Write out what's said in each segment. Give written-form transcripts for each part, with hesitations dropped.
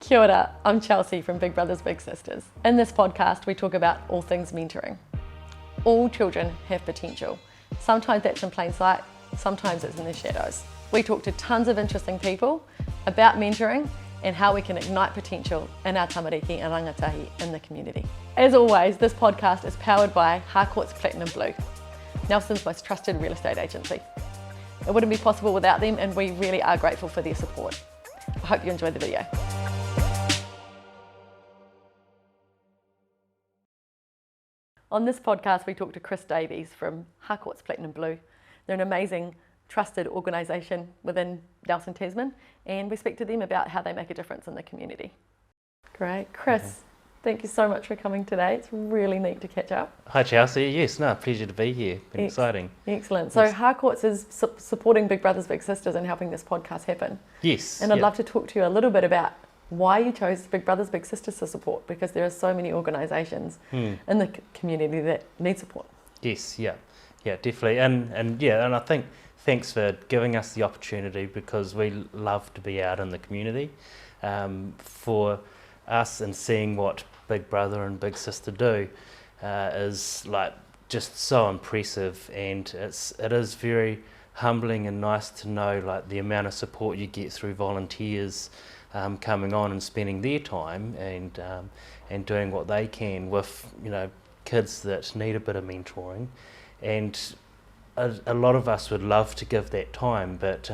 Kia ora, I'm Chelsea from Big Brothers Big Sisters. In this podcast we talk about all things mentoring. All children have potential. Sometimes that's in plain sight, sometimes it's in the shadows. We talk to tons of interesting people about mentoring and how we can ignite potential in our tamariki and rangatahi in the community. As always, this podcast is powered by Harcourts Platinum Blue, Nelson's most trusted real estate agency. It wouldn't be possible without them and we really are grateful for their support. I hope you enjoyed the video. On this podcast, we talk to Davies from Harcourts Platinum Blue. They're an amazing, trusted organisation within Nelson, Tasman, and we speak to them about how they make a difference in the community. Great. Chris, Thank you so much for coming today. It's really neat to catch up. Hi Chelsea, yes, pleasure to be here. Been exciting. Excellent. So Harcourts is supporting Big Brothers Big Sisters and helping this podcast happen. Yes. And I'd love to talk to you a little bit about why you chose Big Brothers Big Sisters to support, because there are so many organisations in the community that need support. Yes, yeah, definitely, and I think thanks for giving us the opportunity, because we love to be out in the community. For us, and seeing what Big Brother and Big Sister do is like just so impressive, and it is very humbling and nice to know like the amount of support you get through volunteers coming on and spending their time and doing what they can with kids that need a bit of mentoring. And a lot of us would love to give that time, but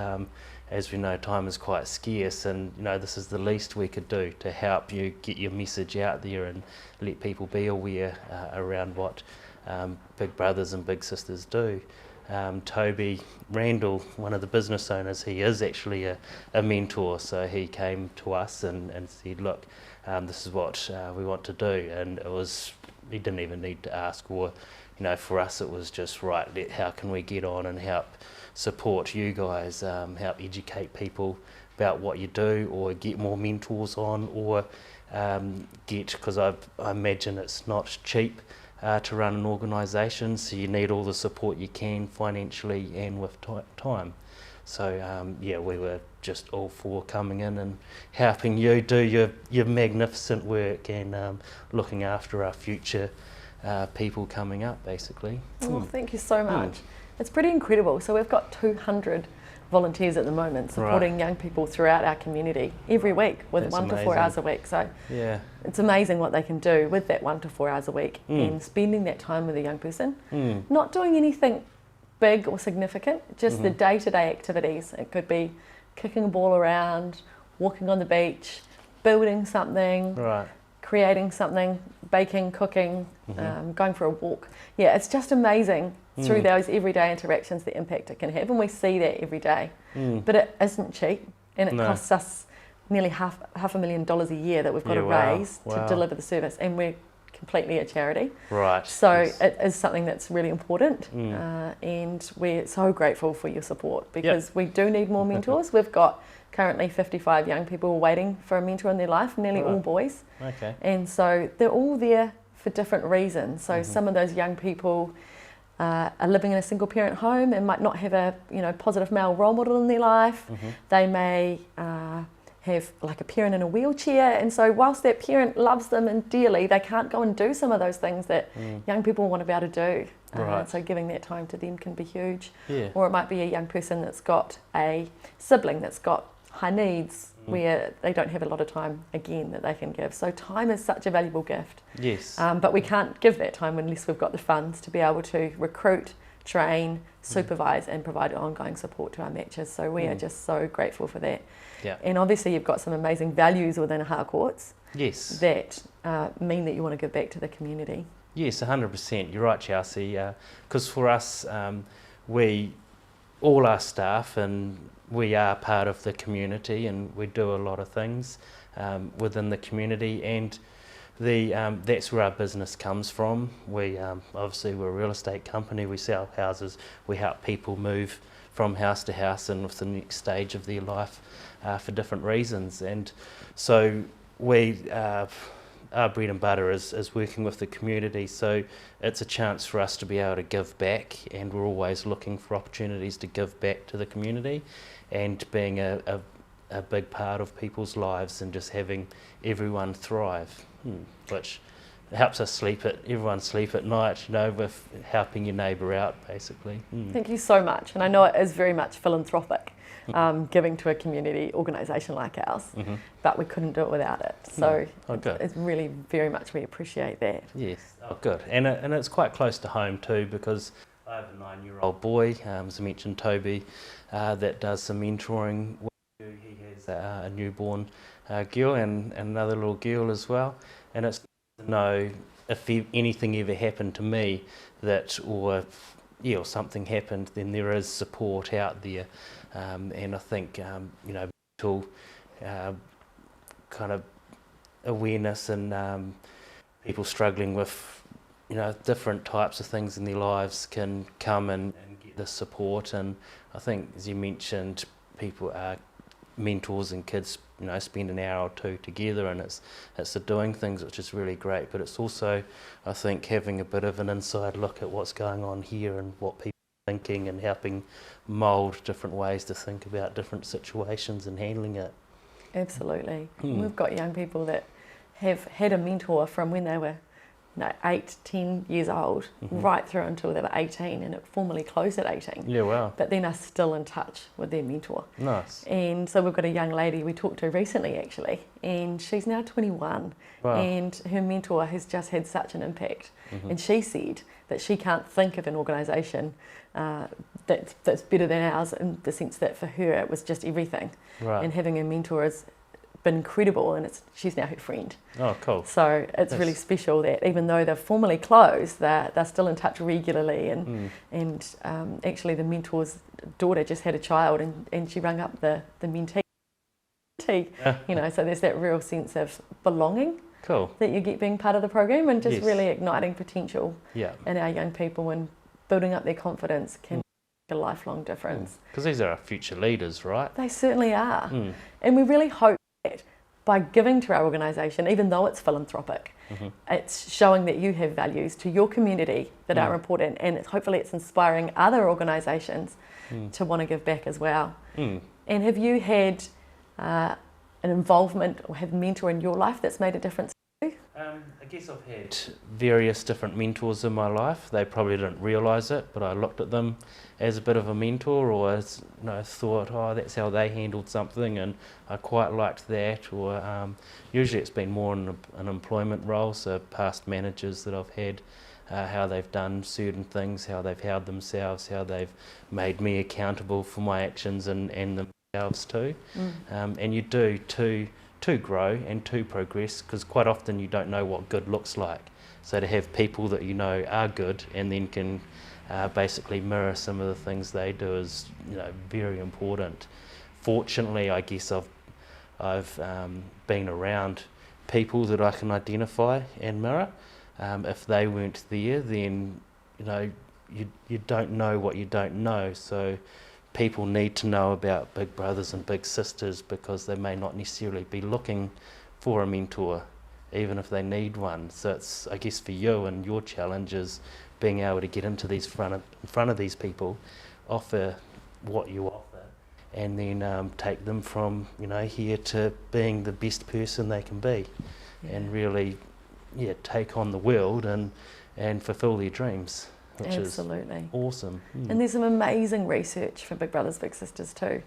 as we know, time is quite scarce, and this is the least we could do to help you get your message out there and let people be aware around what Big Brothers and Big Sisters do. Toby Randall, one of the business owners, he is actually a mentor, so he came to us and said, look, this is what we want to do, and he didn't even need to ask, or for us it was just right, how can we get on and help support you guys, help educate people about what you do, or get more mentors on, or because I imagine it's not cheap to run an organisation, so you need all the support you can financially and with time. So we were just all for coming in and helping you do your magnificent work and looking after our future people coming up, basically. Oh, thank you so much. It's pretty incredible. So we've got 200 volunteers at the moment supporting young people throughout our community every week with That's 1 to 4 hours a week. So it's amazing what they can do with that 1 to 4 hours a week and spending that time with a young person, not doing anything big or significant, just the day-to-day activities. It could be kicking a ball around, walking on the beach, building something, creating something, baking, cooking, going for a walk. Yeah, it's just amazing through those everyday interactions, the impact it can have, and we see that every day. But it isn't cheap, and it costs us nearly half $500,000 a year that we've got to raise to deliver the service, and we're completely a charity. So it is something that's really important, and we're so grateful for your support, because we do need more mentors. We've got currently 55 young people waiting for a mentor in their life, nearly all boys. And so they're all there for different reasons. So some of those young people are living in a single parent home and might not have a positive male role model in their life. They may have like a parent in a wheelchair, and so whilst that parent loves them and dearly, they can't go and do some of those things that young people want to be able to do. So giving that time to them can be huge. Or it might be a young person that's got a sibling that's got high needs where they don't have a lot of time again that they can give. So time is such a valuable gift. But we can't give that time unless we've got the funds to be able to recruit, train, supervise and provide ongoing support to our matches. So we are just so grateful for that. And obviously you've got some amazing values within Harcourts that mean that you want to give back to the community. Yes, 100%. You're right, Chelsea. Because for us, all our staff, and we are part of the community, and we do a lot of things within the community, and that's where our business comes from. We obviously we're a real estate company. We sell houses. We help people move from house to house and with the next stage of their life for different reasons. And so our bread and butter is working with the community, so it's a chance for us to be able to give back, and we're always looking for opportunities to give back to the community. And being a a big part of people's lives and just having everyone thrive, which helps us everyone sleep at night, with helping your neighbour out, basically. Thank you so much. And I know it is very much philanthropic, giving to a community organisation like ours, but we couldn't do it without it. So it's really very much, we appreciate that. Yes, good. And it's quite close to home too, because I have a 9-year-old boy, as I mentioned, Toby, that does some mentoring. He has a newborn girl and another little girl as well, and it's to know if anything ever happened to me or something happened, then there is support out there, and I think mental kind of awareness and people struggling with different types of things in their lives can come and get the support. And I think, as you mentioned, people are mentors and kids spend an hour or two together, and it's the doing things, which is really great, but it's also, I think, having a bit of an inside look at what's going on here and what people are thinking, and helping mould different ways to think about different situations and handling it. Absolutely. We've got young people that have had a mentor from when they were 8, 10 years old, right through until they were 18, and it formally closed at 18. Yeah, wow. But then are still in touch with their mentor. Nice. And so we've got a young lady we talked to recently, actually, and she's now 21. Wow. And her mentor has just had such an impact. And she said that she can't think of an organisation that's better than ours, in the sense that for her it was just everything. Right. And having a mentor has been incredible, and she's now her friend. Oh, cool. So it's really special that even though they're formally closed, they're still in touch regularly. And actually the mentor's daughter just had a child, and she rang up the mentee. So there's that real sense of belonging. Cool. That you get being part of the program, and just really igniting potential in our young people, and building up their confidence can make a lifelong difference. Because these are our future leaders, right? They certainly are. And we really hope that by giving to our organisation, even though it's philanthropic, it's showing that you have values to your community that are important, and hopefully it's inspiring other organisations to want to give back as well. And have you had an involvement or have a mentor in your life that's made a difference to you? I guess I've had various different mentors in my life. They probably didn't realise it, but I looked at them as a bit of a mentor, or as thought, that's how they handled something, and I quite liked that. Or usually it's been more in an employment role, so past managers that I've had, how they've done certain things, how they've held themselves, how they've made me accountable for my actions and themselves too. And you do to grow and to progress, because quite often you don't know what good looks like. So to have people that are good and then can basically mirror some of the things they do is very important. Fortunately, I guess I've been around people that I can identify and mirror. If they weren't there, then you don't know what you don't know. So people need to know about big brothers and big sisters, because they may not necessarily be looking for a mentor, even if they need one. So it's, I guess, for you and your challenge is being able to get into these in front of these people, offer what you offer, and then take them from here to being the best person they can be, and really take on the world and fulfill their dreams. Which Absolutely. Is awesome. And there's some amazing research for Big Brothers Big Sisters too.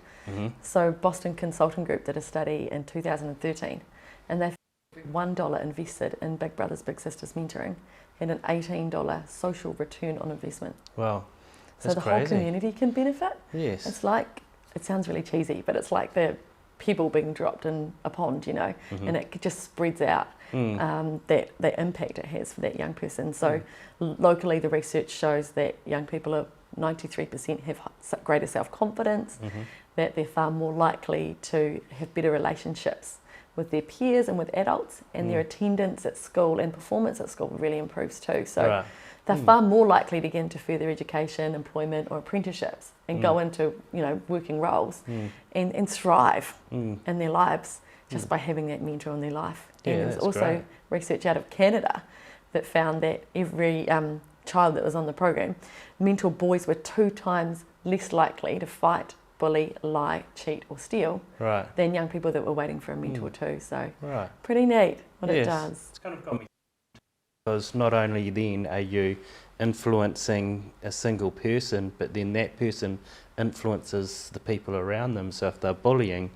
So Boston Consulting Group did a study in 2013, and they found $1 invested in Big Brothers Big Sisters mentoring and an $18 social return on investment. Wow. So the whole community can benefit. Yes. It's like, it sounds really cheesy, but it's like the pebble being dropped in a pond, and it just spreads out. That impact it has for that young person. So locally the research shows that young people are 93% have greater self-confidence, that they're far more likely to have better relationships with their peers and with adults, and their attendance at school and performance at school really improves too. So they're far more likely to get into further education, employment or apprenticeships, and go into working roles and thrive in their lives just by having that mentor in their life. And there's also research out of Canada that found that every child that was on the program, mentor boys were 2 times less likely to fight bully, lie, cheat or steal than young people that were waiting for a mentor too. So pretty neat what it does. It's kind of got me, because not only then are you influencing a single person, but then that person influences the people around them. So if they're bullying,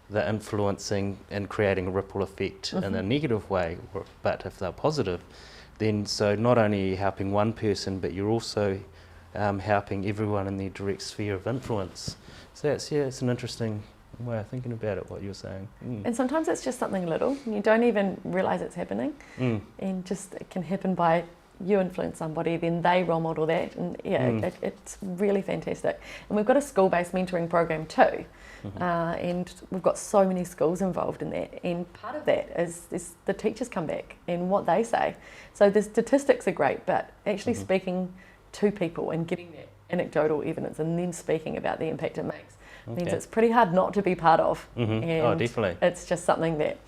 they're influencing and creating a ripple effect in a negative way. But if they're positive, then so not only are you helping one person, but you're also helping everyone in their direct sphere of influence. So that's, it's an interesting way of thinking about it, what you're saying. And sometimes it's just something little, and you don't even realise it's happening, and just it can happen by you influence somebody, then they role model that, and it's really fantastic. And we've got a school-based mentoring program too, and we've got so many schools involved in that, and part of that is the teachers come back and what they say. So the statistics are great, but actually speaking to people and getting that anecdotal evidence and then speaking about the impact it makes means it's pretty hard not to be part of. And definitely. It's just something that,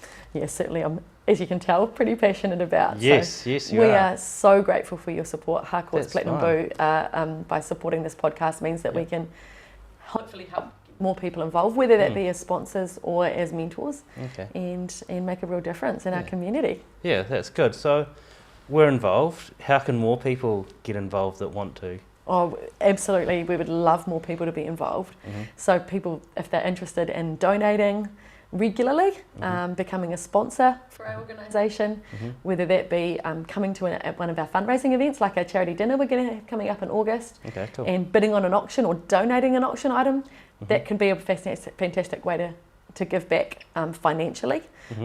certainly I'm, as you can tell, pretty passionate about. Yes, you we are. are so grateful for your support. Harcourts Platinum Blue, by supporting this podcast, means that we can hopefully help more people involved, whether that be as sponsors or as mentors, and make a real difference in our community. Yeah, that's good. So we're involved. How can more people get involved that want to? Oh, absolutely. We would love more people to be involved. So people, if they're interested in donating regularly, becoming a sponsor for our organisation, whether that be coming to one of our fundraising events, like our charity dinner we're going to have coming up in August, and bidding on an auction or donating an auction item, that can be a fantastic way to give back financially,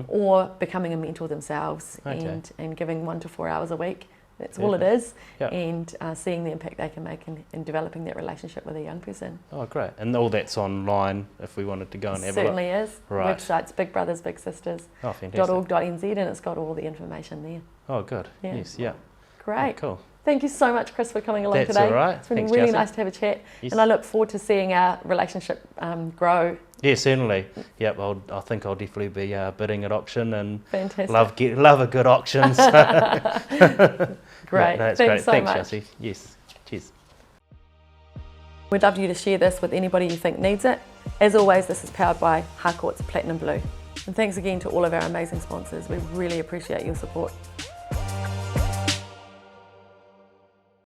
or becoming a mentor themselves and giving 1 to 4 hours a week. That's all it is, and seeing the impact they can make in developing that relationship with a young person. Oh, great. And all that's online if we wanted to go and have a look? Certainly is. Right. Website's Big Brothers Big Sisters .org.nz, and it's got all the information there. Oh, good. Yes, Great. Oh, cool. Thank you so much, Chris, for coming along That's today. all right. It's been Thanks, really Chelsea. nice to have a chat, Yes. and I look forward to seeing our relationship grow. Yeah, certainly. Yep, I think I'll definitely be bidding at auction, and Fantastic. love a good auction. So. Great. No, that's Thanks great. so Thanks, much. Chelsea. Yes. Cheers. We'd love you to share this with anybody you think needs it. As always, this is powered by Harcourts Platinum Blue. And thanks again to all of our amazing sponsors. We really appreciate your support.